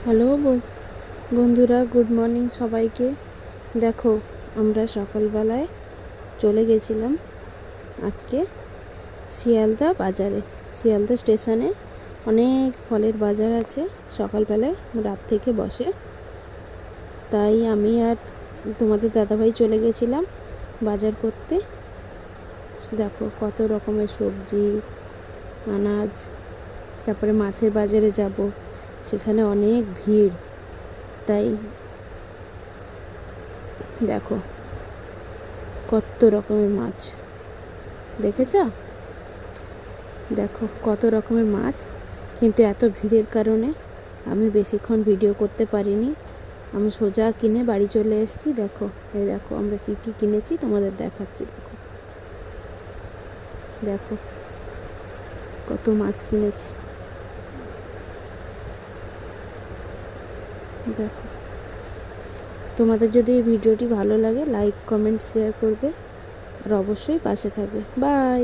Hello বন্ধুরা, good morning সবাইকে। দেখো, আমরা সকালবেলায় চলে গেছিলাম আজকে শিয়ালদা বাজারে। শিয়ালদা স্টেশনে অনেক ফলের বাজার আছে, সকালবেলায় রাত থেকে বসে। তাই আমি আর তোমাদের দাদাভাই চলে গেছিলাম বাজার করতে। দেখো কত রকমের সবজি, আনাজ, তারপরে মাছের বাজারে যাব, সেখানে অনেক ভিড়। তাই দেখো কত রকমের মাছ, দেখেছ? দেখো কত রকমের মাছ, কিন্তু এত ভিড়ের কারণে আমি বেশিক্ষণ ভিডিও করতে পারিনি। আমি সোজা কিনে বাড়ি চলে এসেছি। দেখো, এই দেখো আমরা কি কি কিনেছি তোমাদের দেখাচ্ছি। দেখো দেখো কত মাছ কিনেছি। দেখো, তোমাদের যদি এই ভিডিওটি ভালো লাগে লাইক, কমেন্ট, শেয়ার করবে আর অবশ্যই পাশে থাকবে। বাই।